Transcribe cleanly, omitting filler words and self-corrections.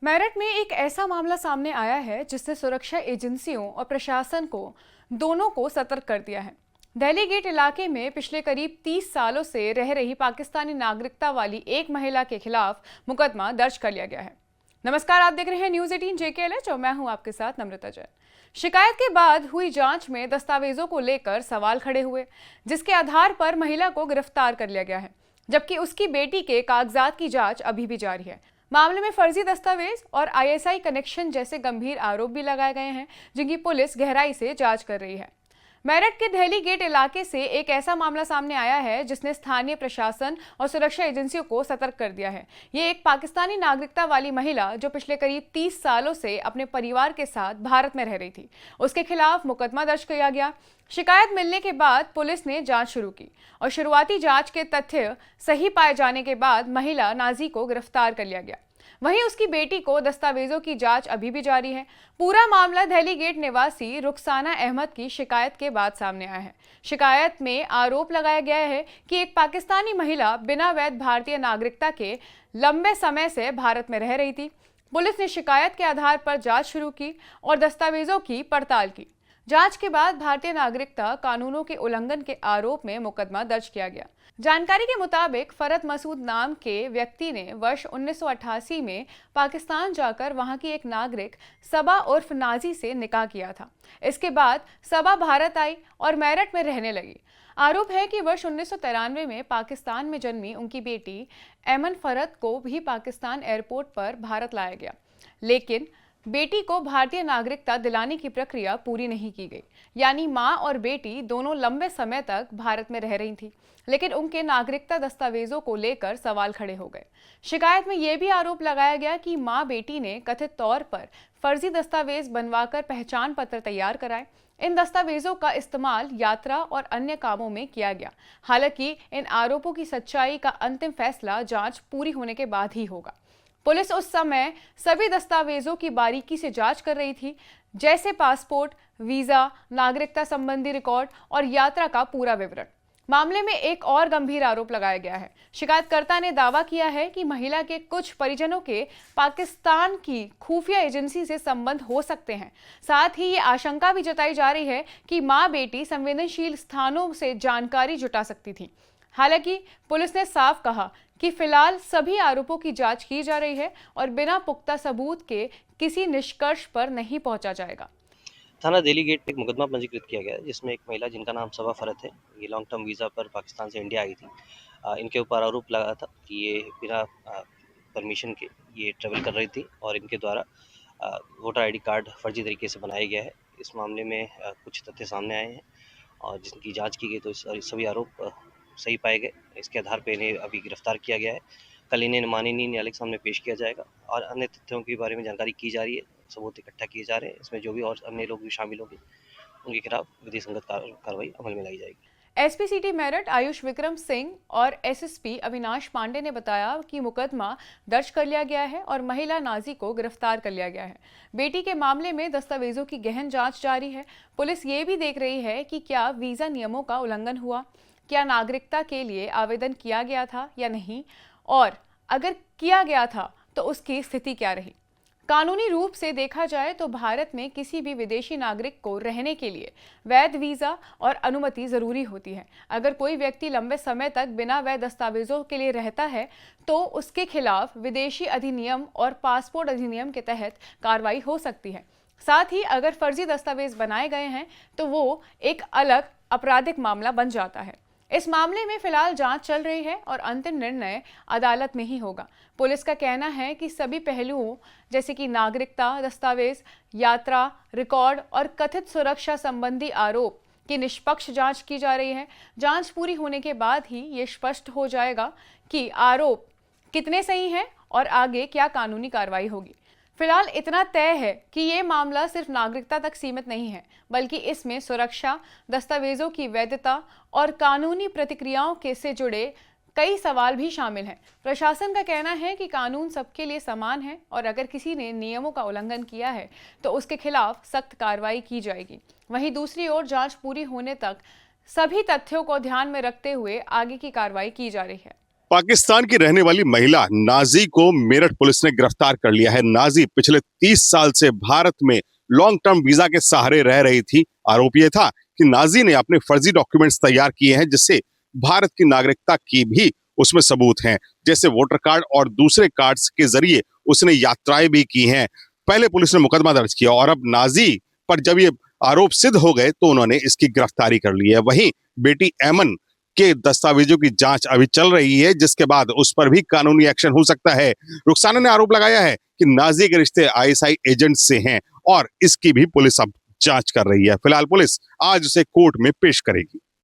मेरठ में एक ऐसा मामला सामने आया है जिसने सुरक्षा एजेंसियों और प्रशासन को दोनों को सतर्क कर दिया है। दिल्ली गेट इलाके में पिछले करीब 30 सालों से रह रही पाकिस्तानी नागरिकता वाली एक महिला के खिलाफ मुकदमा दर्ज कर लिया गया है। नमस्कार, आप देख रहे हैं न्यूज़ 18 JKLH और मैं हूं आपके साथ नम्रता जैन। शिकायत के बाद हुई जांच में दस्तावेजों को लेकर सवाल खड़े हुए, जिसके आधार पर महिला को गिरफ्तार कर लिया गया है, जबकि उसकी बेटी के कागजात की जांच अभी भी जारी है। मामले में फर्जी दस्तावेज और ISI कनेक्शन जैसे गंभीर आरोप भी लगाए गए हैं, जिनकी पुलिस गहराई से जांच कर रही है। मेरठ के दिल्ली गेट इलाके से एक ऐसा मामला सामने आया है जिसने स्थानीय प्रशासन और सुरक्षा एजेंसियों को सतर्क कर दिया है। ये एक पाकिस्तानी नागरिकता वाली महिला जो पिछले करीब 30 सालों से अपने परिवार के साथ भारत में रह रही थी, उसके खिलाफ मुकदमा दर्ज किया गया। शिकायत मिलने के बाद पुलिस ने जांच शुरू की और शुरुआती जांच के तथ्य सही पाए जाने के बाद महिला नाजी को गिरफ्तार कर लिया गया। वहीं उसकी बेटी को दस्तावेजों की जांच अभी भी जारी है। पूरा मामला दिल्ली गेट निवासी रुखसाना अहमद की शिकायत के बाद सामने आया है। शिकायत में आरोप लगाया गया है कि एक पाकिस्तानी महिला बिना वैध भारतीय नागरिकता के लंबे समय से भारत में रह रही थी। पुलिस ने शिकायत के आधार पर जांच शुरू की और दस्तावेजों की पड़ताल की। जांच के बाद भारतीय नागरिकता कानूनों के उल्लंघन के आरोप में मुकदमा दर्ज किया गया। जानकारी के मुताबिक फरत मसूद नाम के व्यक्ति ने वर्ष 1988 में पाकिस्तान जाकर वहां की एक नागरिक सबा उर्फ नाजी से निकाह किया था। इसके बाद सबा भारत आई और मेरठ में रहने लगी। आरोप है कि वर्ष 1993 में पाकिस्तान में जन्मी उनकी बेटी ऐमन फरत को भी पाकिस्तान एयरपोर्ट पर भारत लाया गया, लेकिन बेटी को भारतीय नागरिकता दिलाने की प्रक्रिया पूरी नहीं की गई। यानी मां और बेटी दोनों लंबे समय तक भारत में रह रही थी, लेकिन उनके नागरिकता दस्तावेजों को लेकर सवाल खड़े हो गए। शिकायत में यह भी आरोप लगाया गया कि मां बेटी ने कथित तौर पर फर्जी दस्तावेज बनवाकर पहचान पत्र तैयार कराए। इन दस्तावेजों का इस्तेमाल यात्रा और अन्य कामों में किया गया। हालांकि इन आरोपों की सच्चाई का अंतिम फैसला जांच पूरी होने के बाद ही होगा। पुलिस उस समय सभी दस्तावेजों की बारीकी से जांच कर रही थी, जैसे पासपोर्ट, वीजा, नागरिकता संबंधी रिकॉर्ड और यात्रा का पूरा विवरण। मामले में एक और गंभीर आरोप लगाया गया है। शिकायतकर्ता ने दावा किया है कि महिला के कुछ परिजनों के पाकिस्तान की खुफिया एजेंसी से संबंध हो सकते हैं। साथ ही ये आशंका भी जताई जा रही है कि मां बेटी संवेदनशील स्थानों से जानकारी जुटा सकती थी। हालांकि पुलिस ने साफ कहा कि फिलहाल सभी आरोपों की जांच की जा रही है और बिना पुख्ता सबूत के किसी निष्कर्ष पर नहीं पहुंचा जाएगा। थाना दिल्ली गेट एक मुकदमा पंजीकृत किया गया है, जिसमें एक महिला जिनका नाम सबा फरत है, ये लॉन्ग टर्म वीज़ा पर पाकिस्तान से इंडिया आई थी। इनके ऊपर आरोप लगा था कि ये बिना परमिशन के ये ट्रेवल कर रही थी और इनके द्वारा वोटर आईडी कार्ड फर्जी तरीके से बनाया गया है। इस मामले में कुछ तथ्य सामने आए हैं और जिनकी जांच की गई तो सभी आरोप सही पाए गए। इसके आधार पर इन्हें अभी गिरफ्तार किया गया है। कल इन्हें माननीय न्यायालय के सामने पेश किया जाएगा और अन्य तथ्यों के बारे में जानकारी की जा रही है, सबूत इकट्ठा किए जा रहे हैं। इसमें जो भी और अन्य लोग भी शामिल होंगे उनके खिलाफ विधि संगत कार्रवाई अमल में लाई जाएगी। SP सिटी मेरठ आयुष विक्रम सिंह और SSP अविनाश पांडे ने बताया कि मुकदमा दर्ज कर लिया गया है और महिला नाजी को गिरफ्तार कर लिया गया है। बेटी के मामले में दस्तावेजों की गहन जांच जारी है। पुलिस ये भी देख रही है कि क्या वीजा नियमों का उल्लंघन हुआ, क्या नागरिकता के लिए आवेदन किया गया था या नहीं, और अगर किया गया था तो उसकी स्थिति क्या रही। कानूनी रूप से देखा जाए तो भारत में किसी भी विदेशी नागरिक को रहने के लिए वैध वीजा और अनुमति जरूरी होती है। अगर कोई व्यक्ति लंबे समय तक बिना वैध दस्तावेजों के लिए रहता है तो उसके खिलाफ विदेशी अधिनियम और पासपोर्ट अधिनियम के तहत कार्रवाई हो सकती है। साथ ही अगर फर्जी दस्तावेज बनाए गए हैं तो वो एक अलग आपराधिक मामला बन जाता है। इस मामले में फिलहाल जांच चल रही है और अंतिम निर्णय अदालत में ही होगा। पुलिस का कहना है कि सभी पहलुओं जैसे कि नागरिकता दस्तावेज, यात्रा रिकॉर्ड और कथित सुरक्षा संबंधी आरोप की निष्पक्ष जांच की जा रही है। जांच पूरी होने के बाद ही ये स्पष्ट हो जाएगा कि आरोप कितने सही हैं और आगे क्या कानूनी कार्रवाई होगी। फिलहाल इतना तय है कि ये मामला सिर्फ नागरिकता तक सीमित नहीं है, बल्कि इसमें सुरक्षा, दस्तावेजों की वैधता और कानूनी प्रतिक्रियाओं के से जुड़े कई सवाल भी शामिल हैं। प्रशासन का कहना है कि कानून सबके लिए समान है और अगर किसी ने नियमों का उल्लंघन किया है तो उसके खिलाफ सख्त कार्रवाई की जाएगी। वहीं दूसरी ओर जांच पूरी होने तक सभी तथ्यों को ध्यान में रखते हुए आगे की कार्रवाई की जा रही है। पाकिस्तान की रहने वाली महिला नाजी को मेरठ पुलिस ने गिरफ्तार कर लिया है। नाजी पिछले 30 साल से भारत में लॉन्ग टर्म वीजा के सहारे रह रही थी। आरोप यह था कि नाजी ने अपने फर्जी डॉक्यूमेंट्स तैयार किए हैं, जिससे भारत की नागरिकता की भी उसमें सबूत हैं, जैसे वोटर कार्ड और दूसरे कार्ड्स के जरिए उसने यात्राएं भी की हैं। पहले पुलिस ने मुकदमा दर्ज किया और अब नाजी पर जब ये आरोप सिद्ध हो गए तो उन्होंने इसकी गिरफ्तारी कर ली है। वहीं बेटी एमन के दस्तावेजों की जांच अभी चल रही है, जिसके बाद उस पर भी कानूनी एक्शन हो सकता है। रुखसाना ने आरोप लगाया है कि नाजी के रिश्ते आईएसआई एजेंट से हैं और इसकी भी पुलिस अब जांच कर रही है। फिलहाल पुलिस आज उसे कोर्ट में पेश करेगी।